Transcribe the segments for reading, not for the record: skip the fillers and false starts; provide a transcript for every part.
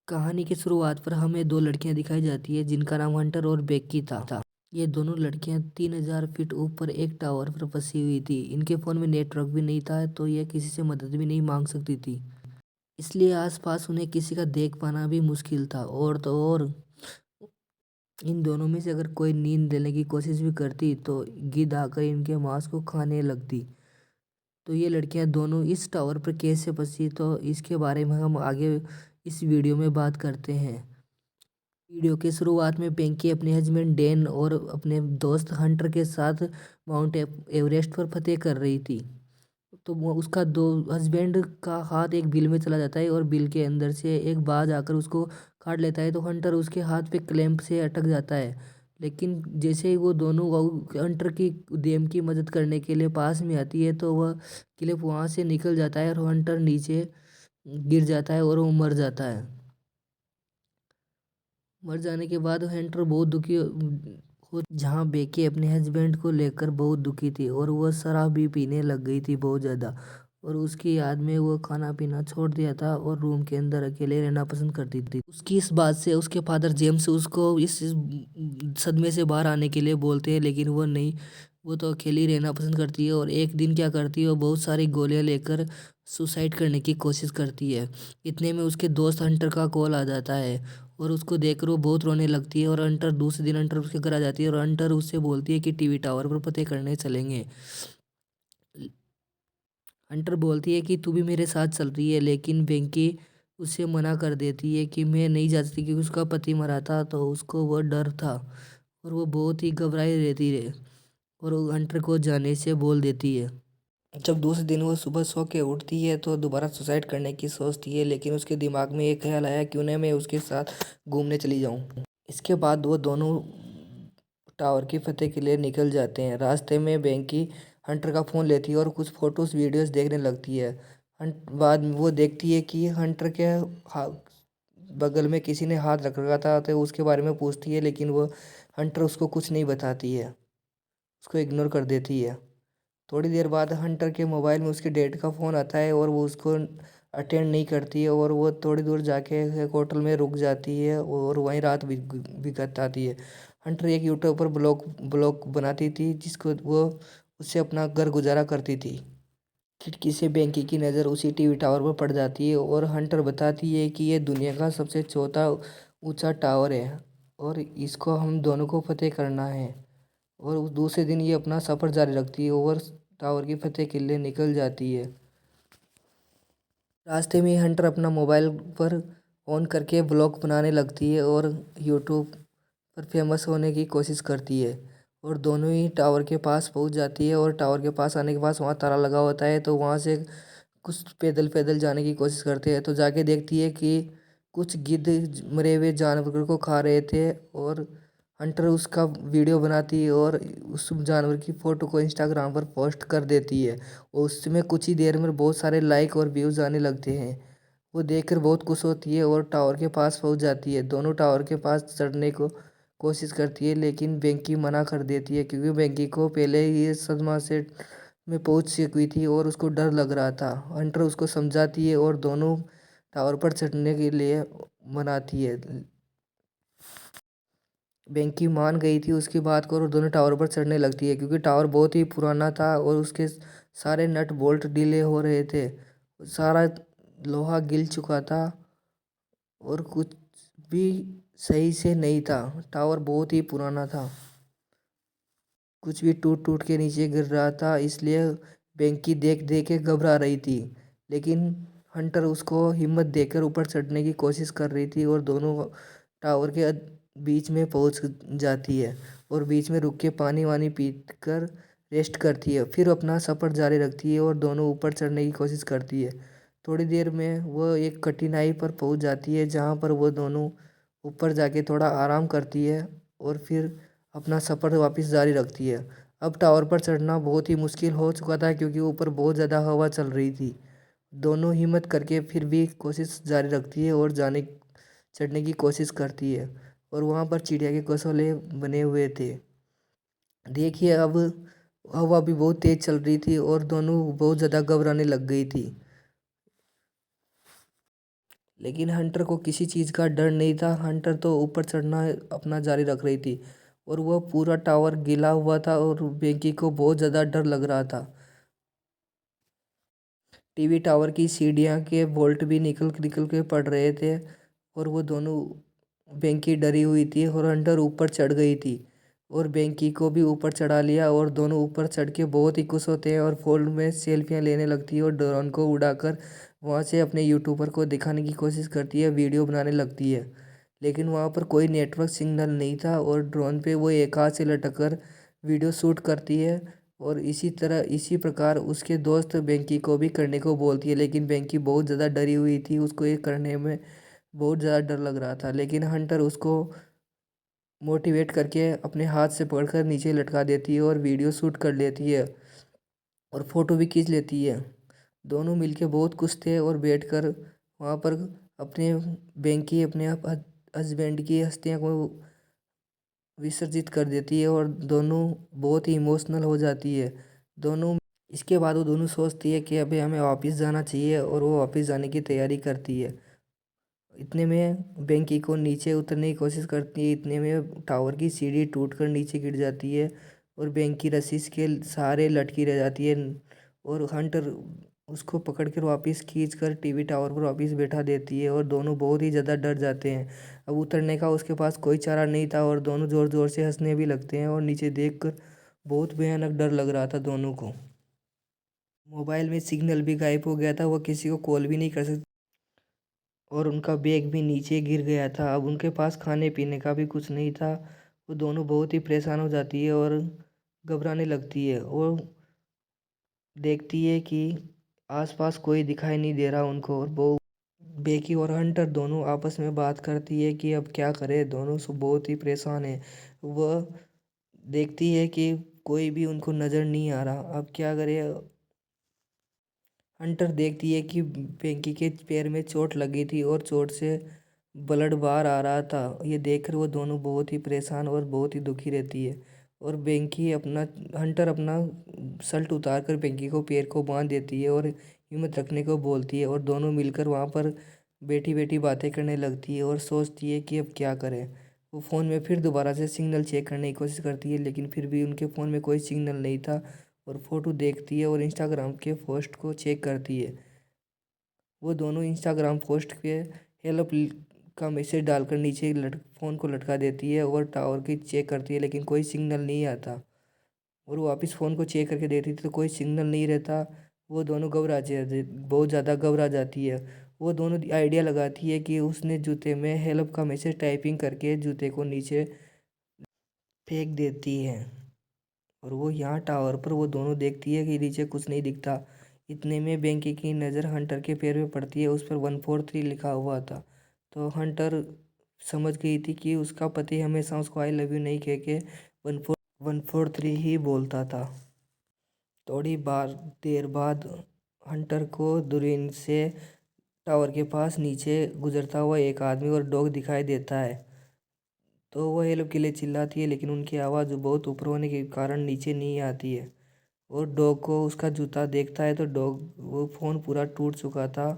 कहानी की शुरुआत पर हमें दो लड़कियां दिखाई जाती है जिनका नाम हंटर और बेकी था। ये दोनों लड़कियां 3000 फीट ऊपर एक टावर पर फंसी हुई थी। इनके फोन में नेटवर्क भी नहीं था, तो ये किसी से मदद भी नहीं मांग सकती थी। इसलिए आसपास उन्हें किसी का देख पाना भी मुश्किल था। और तो और इन दोनों में से अगर कोई नींद लेने की कोशिश भी करती तो गिद्ध आकर इनके मांस को खाने लगती। तो ये लड़कियां दोनों इस टावर पर कैसे फंसी, तो इसके बारे में हम आगे इस वीडियो में बात करते हैं। वीडियो के शुरुआत में पिंकी अपने हस्बैंड डैन और अपने दोस्त हंटर के साथ माउंट एवरेस्ट पर फतेह कर रही थी। तो वो उसका दो हस्बैंड का हाथ एक बिल में चला जाता है और बिल के अंदर से एक बाज आकर उसको काट लेता है। तो हंटर उसके हाथ पे क्लैंप से अटक जाता है। लेकिन जैसे ही वो दोनों हंटर की उद्यम की मदद करने के लिए पास में आती है, तो वह क्लिप वहाँ से निकल जाता है और हंटर नीचे गिर जाता है और वो मर जाता है। मर जाने के बाद हंटर बहुत दुखी हो, जहाँ बेकी अपने हस्बैंड को लेकर बहुत दुखी थी और वह शराब भी पीने लग गई थी बहुत ज़्यादा। और उसकी याद में वो खाना पीना छोड़ दिया था और रूम के अंदर अकेले रहना पसंद करती थी। उसकी इस बात से उसके फादर जेम्स उसको इस सदमे से बाहर आने के लिए बोलते हैं, लेकिन वो नहीं, वो तो अकेली रहना पसंद करती है। और एक दिन क्या करती है, वो बहुत सारी गोलियां लेकर सुसाइड करने की कोशिश करती है। इतने में उसके दोस्त हंटर का कॉल आ जाता है और उसको देखकर वो बहुत रोने लगती है। और हंटर दूसरे दिन हंटर उसके घर आ जाती है और हंटर उससे बोलती है कि टीवी टावर पर फतेह करने चलेंगे। हंटर बोलती है कि तू भी मेरे साथ चल रही है, लेकिन वेंकी उससे मना कर देती है कि मैं नहीं जा सकती, क्योंकि उसका पति मरा था तो उसको वह डर था और वो बहुत ही घबराई रहती है और वो हंटर को जाने से बोल देती है। जब दूसरे दिन वो सुबह सो के उठती है तो दोबारा सुसाइड करने की सोचती है, लेकिन उसके दिमाग में एक ख्याल आया, क्यों ना मैं उसके साथ घूमने चली जाऊं। इसके बाद वो दोनों टावर की फतेह के लिए निकल जाते हैं। रास्ते में बेंकी हंटर का फ़ोन लेती है और कुछ फोटोज वीडियोस देखने लगती है। बाद में वो देखती है कि हंटर के बगल में किसी ने हाथ रख रखा था, तो उसके बारे में पूछती है, लेकिन वो हंटर उसको कुछ नहीं बताती है, उसको इग्नोर कर देती है। थोड़ी देर बाद हंटर के मोबाइल में उसके डैड का फ़ोन आता है और वो उसको अटेंड नहीं करती है और वो थोड़ी दूर जाके एक होटल में रुक जाती है और वहीं रात बिताती है। हंटर एक यूट्यूब पर ब्लॉग बनाती थी, जिसको वो उससे अपना घर गुजारा करती थी। खिड़की से बेंकी की नज़र उसी टीवी टावर पर पड़ जाती है और हंटर बताती है कि ये दुनिया का सबसे चौथा ऊंचा टावर है और इसको हम दोनों को फतेह करना है। और उस दूसरे दिन ये अपना सफ़र जारी रखती है और टावर की फतेह के लिए निकल जाती है। रास्ते में हंटर अपना मोबाइल पर ऑन करके ब्लॉग बनाने लगती है और यूट्यूब पर फेमस होने की कोशिश करती है। और दोनों ही टावर के पास पहुंच जाती है और टावर के पास आने के पास वहाँ ताला लगा होता है, तो वहाँ से कुछ पैदल पैदल जाने की कोशिश करते हैं। तो जाके देखती है कि कुछ गिद्ध मरे हुए जानवर को खा रहे थे और हंटर उसका वीडियो बनाती है और उस जानवर की फ़ोटो को इंस्टाग्राम पर पोस्ट कर देती है और उसमें कुछ ही देर में बहुत सारे लाइक और व्यूज़ आने लगते हैं। वो देखकर बहुत खुश होती है और टावर के पास पहुंच जाती है। दोनों टावर के पास चढ़ने को कोशिश करती है, लेकिन बेंकी मना कर देती है, क्योंकि बेंकी को पहले ही ये सदमा से में पहुंच चुकी थी और उसको डर लग रहा था। हंटर उसको समझाती है और दोनों टावर पर चढ़ने के लिए मनाती है। बेंकी मान गई थी उसकी बात को और दोनों टावर पर चढ़ने लगती है, क्योंकि टावर बहुत ही पुराना था और उसके सारे नट बोल्ट ढीले हो रहे थे, सारा लोहा गिल चुका था और कुछ भी सही से नहीं था। टावर बहुत ही पुराना था, कुछ भी टूट टूट के नीचे गिर रहा था, इसलिए बेंकी देख देख के घबरा रही थी। लेकिन हंटर उसको हिम्मत देकर ऊपर चढ़ने की कोशिश कर रही थी और दोनों टावर के बीच में पहुंच जाती है और बीच में रुक के पानी वानी पी कर रेस्ट करती है। फिर अपना सफ़र जारी रखती है और दोनों ऊपर चढ़ने की कोशिश करती है। थोड़ी देर में वह एक कठिनाई पर पहुंच जाती है, जहां पर वो दोनों ऊपर जाके थोड़ा आराम करती है और फिर अपना सफ़र वापस जारी रखती है। अब टावर पर चढ़ना बहुत ही मुश्किल हो चुका था, क्योंकि ऊपर बहुत ज़्यादा हवा चल रही थी। दोनों हिम्मत करके फिर भी कोशिश जारी रखती है और जाने चढ़ने की कोशिश करती है। और वहाँ पर चिड़िया के घोंसले बने हुए थे। देखिए, अब हवा भी बहुत तेज़ चल रही थी और दोनों बहुत ज़्यादा घबराने लग गई थी। लेकिन हंटर को किसी चीज़ का डर नहीं था। हंटर तो ऊपर चढ़ना अपना जारी रख रही थी और वह पूरा टावर गिला हुआ था और बेंकी को बहुत ज़्यादा डर लग रहा था। टीवी टावर की सीढ़ियाँ के बोल्ट भी निकल निकल के पड़ रहे थे और वो दोनों बेंकी डरी हुई थी और हंटर ऊपर चढ़ गई थी और बेंकी को भी ऊपर चढ़ा लिया और दोनों ऊपर चढ़ के बहुत ही खुश होते हैं और फोन में सेल्फियाँ लेने लगती है और ड्रोन को उड़ाकर वहाँ से अपने यूट्यूबर को दिखाने की कोशिश करती है, वीडियो बनाने लगती है। लेकिन वहाँ पर कोई नेटवर्क सिग्नल नहीं था और ड्रोन पे वो एक हाथ से लटक कर वीडियो शूट करती है और इसी प्रकार उसके दोस्त बेंकी को भी करने को बोलती है। लेकिन बेंकी बहुत ज़्यादा डरी हुई थी, उसको ये करने में बहुत ज़्यादा डर लग रहा था। लेकिन हंटर उसको मोटिवेट करके अपने हाथ से पकड़कर नीचे लटका देती है और वीडियो शूट कर लेती है और फ़ोटो भी खींच लेती है। दोनों मिलके बहुत खुश थे और बैठकर वहाँ पर अपने बेंकी अपने हस्बैंड की हस्तियाँ को विसर्जित कर देती है और दोनों बहुत ही इमोशनल हो जाती है दोनों। इसके बाद वो दोनों सोचती है कि अभी हमें वापस जाना चाहिए और वो वापस जाने की तैयारी करती है। इतने में बेंकी को नीचे उतरने की कोशिश करती है, इतने में टावर की सीढ़ी टूटकर नीचे गिर जाती है और बेंकी रस्सी के सहारे लटकी रह जाती है और हंटर उसको पकड़कर वापस खींचकर टीवी टावर पर वापस बैठा देती है और दोनों बहुत ही ज़्यादा डर जाते हैं। अब उतरने का उसके पास कोई चारा नहीं था और दोनों ज़ोर ज़ोर से हंसने भी लगते हैं और नीचे देखकर बहुत भयानक डर लग रहा था दोनों को। मोबाइल में सिग्नल भी गायब हो गया था, वो किसी को कॉल भी नहीं कर सकते और उनका बैग भी नीचे गिर गया था। अब उनके पास खाने पीने का भी कुछ नहीं था। वो दोनों बहुत ही परेशान हो जाती है और घबराने लगती है और देखती है कि आसपास कोई दिखाई नहीं दे रहा उनको और वो बेकी और हंटर दोनों आपस में बात करती है कि अब क्या करें। दोनों बहुत ही परेशान है। वह देखती है कि कोई भी उनको नज़र नहीं आ रहा, अब क्या करे। हंटर देखती है कि बेंकी के पैर में चोट लगी थी और चोट से ब्लड बाहर आ रहा था। ये देखकर वो दोनों बहुत ही परेशान और बहुत ही दुखी रहती है और बेंकी अपना हंटर अपना शर्ट उतार कर बेंकी को पैर को बांध देती है और हिम्मत रखने को बोलती है और दोनों मिलकर वहाँ पर बैठी बैठी बातें करने लगती है और सोचती है कि अब क्या करें। वो फ़ोन में फिर दोबारा से सिग्नल चेक करने की कोशिश करती है लेकिन फिर भी उनके फ़ोन में कोई सिग्नल नहीं था और फ़ोटो देखती है और इंस्टाग्राम के पोस्ट को चेक करती है। वो दोनों इंस्टाग्राम पोस्ट पे हेल्प का मैसेज डालकर नीचे फ़ोन को लटका देती है और टावर की चेक करती है लेकिन कोई सिग्नल नहीं आता और वो वापस फ़ोन को चेक करके देखती थी तो कोई सिग्नल नहीं रहता। वो दोनों घबरा जाते, बहुत ज़्यादा घबरा जाती है। वो दोनों आइडिया लगाती है कि उसने जूते में हेल्प का मैसेज टाइपिंग करके जूते को नीचे फेंक देती है और वो यहाँ टावर पर वो दोनों देखती है कि नीचे कुछ नहीं दिखता। इतने में बेंकी की नज़र हंटर के पैर में पड़ती है, उस पर 143 लिखा हुआ था। तो हंटर समझ गई थी कि उसका पति हमेशा उसको आई लव यू नहीं कह के 143 ही बोलता था। थोड़ी बार देर बाद हंटर को दूरबीन से टावर के पास नीचे गुजरता हुआ एक आदमी और डॉग दिखाई देता है। तो वो हेल्प के लिए चिल्लाती है लेकिन उनकी आवाज़ बहुत ऊपर होने के कारण नीचे नहीं आती है और डॉग को उसका जूता देखता है तो डॉग वो फ़ोन पूरा टूट चुका था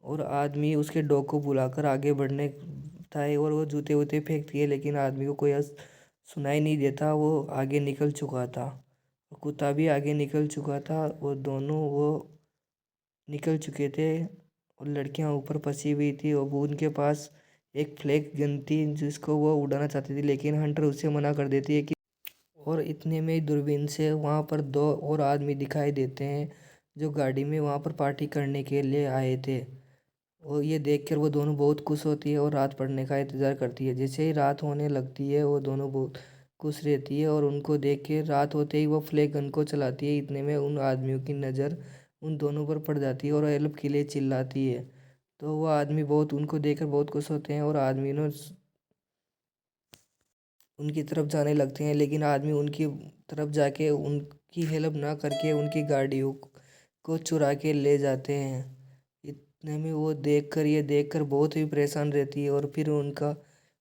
और आदमी उसके डॉग को बुलाकर आगे बढ़ने था और वो जूते वूते फेंकती है लेकिन आदमी को कोई सुनाई नहीं देता, वो आगे निकल चुका था। कुत्ता भी आगे निकल चुका था, वो दोनों वो निकल चुके थे और लड़कियां ऊपर फंसी हुई थी और वो उनके पास एक फ्लैग गन थी जिसको वो उड़ाना चाहती थी लेकिन हंटर उससे मना कर देती है कि और इतने में ही दूरबीन से वहाँ पर दो और आदमी दिखाई देते हैं जो गाड़ी में वहाँ पर पार्टी करने के लिए आए थे। और ये देखकर वो दोनों बहुत खुश होती है और रात पड़ने का इंतज़ार करती है। जैसे ही रात होने लगती है वो दोनों बहुत खुश रहती है और उनको देख के रात होते ही वो फ्लैग गन को चलाती है। इतने में उन आदमियों की नज़र उन दोनों पर पड़ जाती है और हेल्प के लिए चिल्लाती है। तो वो आदमी बहुत उनको देखकर बहुत खुश होते हैं और आदमी ने उनकी तरफ जाने लगते हैं लेकिन आदमी उनकी तरफ जाके उनकी हेल्प ना करके उनकी गाड़ियों को चुरा के ले जाते हैं। इतने में वो ये देखकर बहुत ही परेशान रहती है और फिर उनका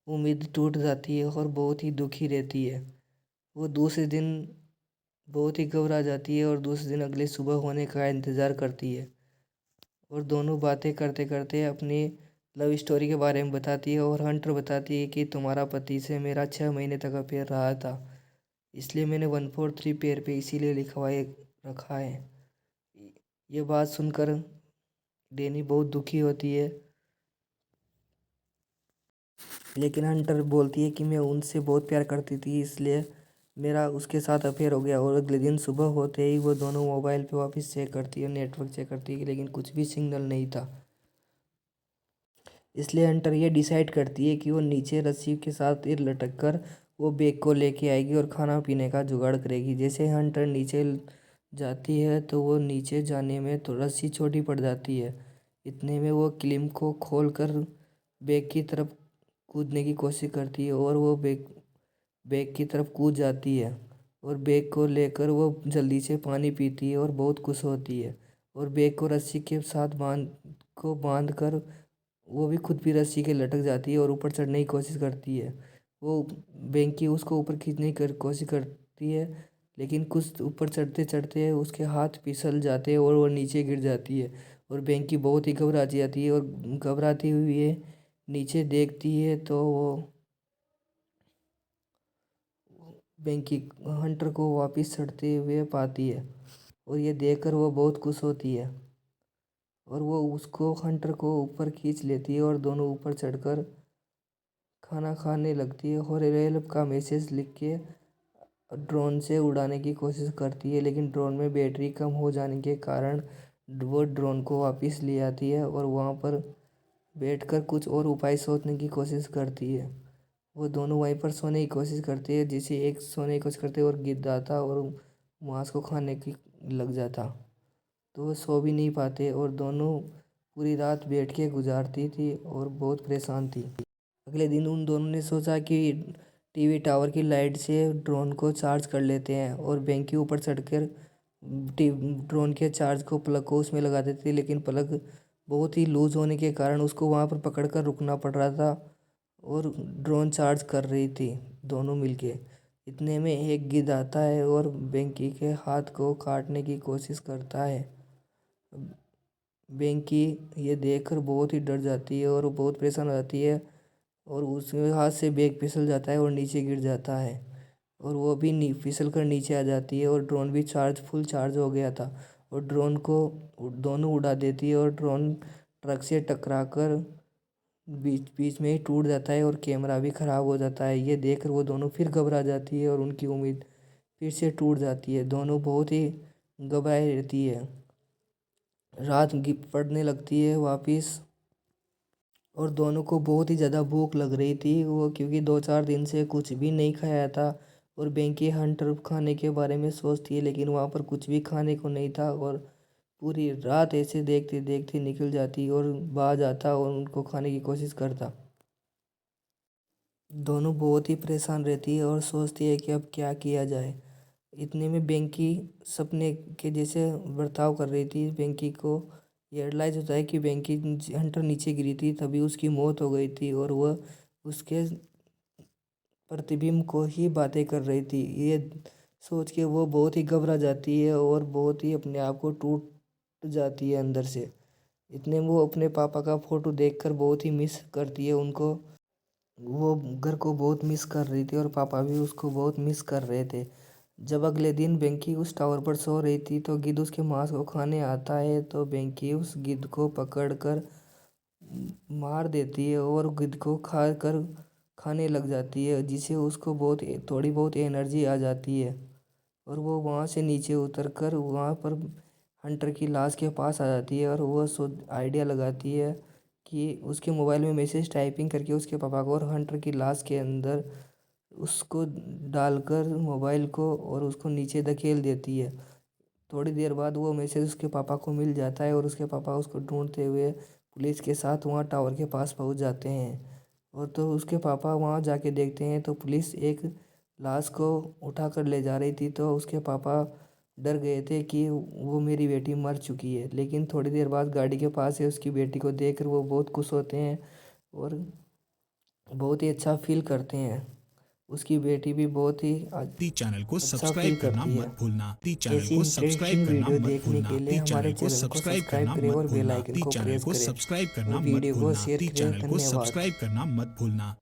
उम्मीद टूट जाती है और बहुत ही दुखी रहती है। वो दूसरे दिन बहुत ही घबरा जाती है और दूसरे दिन अगले सुबह होने का इंतज़ार करती है और दोनों बातें करते करते अपनी लव स्टोरी के बारे में बताती है और हंटर बताती है कि तुम्हारा पति से मेरा 6 महीने तक अफेयर रहा था, इसलिए मैंने 143 पेयर पे इसीलिए लिखवाए रखा है। ये बात सुनकर डेनी बहुत दुखी होती है, लेकिन हंटर बोलती है कि मैं उनसे बहुत प्यार करती थी, इसलिए मेरा उसके साथ अफेयर हो गया। और अगले दिन सुबह होते ही वो दोनों मोबाइल पे वापस चेक करती है, नेटवर्क चेक करती है, लेकिन कुछ भी सिग्नल नहीं था। इसलिए हंटर ये डिसाइड करती है कि वो नीचे रस्सी के साथ लटक कर वो बैग को लेके आएगी और खाना पीने का जुगाड़ करेगी। जैसे हंटर नीचे जाती है तो वो नीचे जाने में तो रस्सी छोटी पड़ जाती है। इतने में वो क्लिम को खोल कर बैग की तरफ कूदने की कोशिश करती है और वो बैग बैग की तरफ कूद जाती है और बैग को लेकर वो जल्दी से पानी पीती है और बहुत खुश होती है। और बैग को रस्सी के साथ बांध कर वो भी खुद भी रस्सी के लटक जाती है और ऊपर चढ़ने की कोशिश करती है। वो बेंकी उसको ऊपर खींचने की कोशिश करती है, लेकिन कुछ ऊपर चढ़ते चढ़ते उसके हाथ फिसल जाते हैं और वो नीचे गिर जाती है। और बेंकी बहुत ही घबरा जाती है और घबराती हुई नीचे देखती है तो वो बेंकी हंटर को वापस चढ़ते हुए पाती है और ये देखकर वो बहुत खुश होती है और वो उसको हंटर को ऊपर खींच लेती है और दोनों ऊपर चढ़कर खाना खाने लगती है और रेल का मैसेज लिख के ड्रोन से उड़ाने की कोशिश करती है, लेकिन ड्रोन में बैटरी कम हो जाने के कारण वो ड्रोन को वापस ले आती है और वहाँ पर बैठकर कुछ और उपाय सोचने की कोशिश करती है। वो दोनों वहीं पर सोने की कोशिश करते हैं, जिसे एक सोने की कोशिश करते और गिर जाता और मांस को खाने की लग जाता, तो वो सो भी नहीं पाते और दोनों पूरी रात बैठ के गुजारती थी और बहुत परेशान थी। अगले दिन उन दोनों ने सोचा कि टीवी टावर की लाइट से ड्रोन को चार्ज कर लेते हैं और बेंकी ऊपर चढ़कर ड्रोन के चार्ज को प्लग को उसमें लगा देती थी, लेकिन प्लग बहुत ही लूज होने के कारण उसको वहाँ पर पकड़ कर रुकना पड़ रहा था और ड्रोन चार्ज कर रही थी दोनों मिलके। इतने में एक गिद्ध आता है और बेंकी के हाथ को काटने की कोशिश करता है। बेंकी ये देखकर बहुत ही डर जाती है और वो बहुत परेशान हो जाती है और उसके हाथ से बैग फिसल जाता है और नीचे गिर जाता है और वो भी फिसल कर नीचे आ जाती है और ड्रोन भी फुल चार्ज हो गया था और ड्रोन को दोनों उड़ा देती है और ड्रोन ट्रक से टकरा कर बीच बीच में ही टूट जाता है और कैमरा भी ख़राब हो जाता है। ये देखकर वो दोनों फिर घबरा जाती है और उनकी उम्मीद फिर से टूट जाती है। दोनों बहुत ही घबराई रहती है। रात पड़ने लगती है वापिस और दोनों को बहुत ही ज़्यादा भूख लग रही थी, वो क्योंकि 2-4 दिन से कुछ भी नहीं खाया था। और बेंकी हंटर खाने के बारे में सोचती है, लेकिन वहाँ पर कुछ भी खाने को नहीं था और पूरी रात ऐसे देखते देखते निकल जाती और बाज आता और उनको खाने की कोशिश करता। दोनों बहुत ही परेशान रहती है और सोचती है कि अब क्या किया जाए। इतने में बेंकी सपने के जैसे बर्ताव कर रही थी। बेंकी को ये रियलाइज होता है कि बेंकी हंटर नीचे गिरी थी, तभी उसकी मौत हो गई थी और वह उसके प्रतिबिंब को ही बातें कर रही थी। ये सोच के वो बहुत ही घबरा जाती है और बहुत ही अपने आप को टूट जाती है अंदर से। इतने में वो अपने पापा का फोटो देखकर बहुत ही मिस करती है उनको। वो घर को बहुत मिस कर रही थी और पापा भी उसको बहुत मिस कर रहे थे। जब अगले दिन बेंकी उस टावर पर सो रही थी तो गिद्ध उसके मांस को खाने आता है, तो बेंकी उस गिद्ध को पकड़कर मार देती है और गिद्ध को खा कर खाने लग जाती है, जिससे उसको थोड़ी बहुत एनर्जी आ जाती है और वो वहाँ से नीचे उतर कर वहाँ पर हंटर की लाश के पास आ जाती है और वह आइडिया लगाती है कि उसके मोबाइल में मैसेज टाइपिंग करके उसके पापा को और हंटर की लाश के अंदर उसको डालकर मोबाइल को और उसको नीचे धकेल देती है। थोड़ी देर बाद वो मैसेज उसके पापा को मिल जाता है और उसके पापा उसको ढूंढते हुए पुलिस के साथ वहाँ टावर के पास पहुँच जाते हैं। और तो उसके पापा वहाँ जाके देखते हैं तो पुलिस एक लाश को उठा कर ले जा रही थी, तो उसके पापा डर गए थे कि वो मेरी बेटी मर चुकी है। लेकिन थोड़ी देर बाद गाड़ी के पास है उसकी बेटी को देखकर वो बहुत खुश होते हैं और बहुत ही अच्छा फील करते हैं। उसकी बेटी भी बहुत ही चैनल को अच्छा सब्सक्राइब फील करना करती है। मत भूलना। चैनल ऐसी को इंटरेस्टिंग सब्सक्राइब करना वीडियो मत देखने भूलना। के लिए हमारे चैनल को चैनल को सब्सक्राइब सब्सक्राइब करना करें मत और बेल भूलना। आइकन को चैनल प्रेस को करें सब्सक्राइब और करना मत वीडियो को भूलना। शेयर करें। चैनल को धन्यवाद। सब्सक्राइब करना मत भूलना।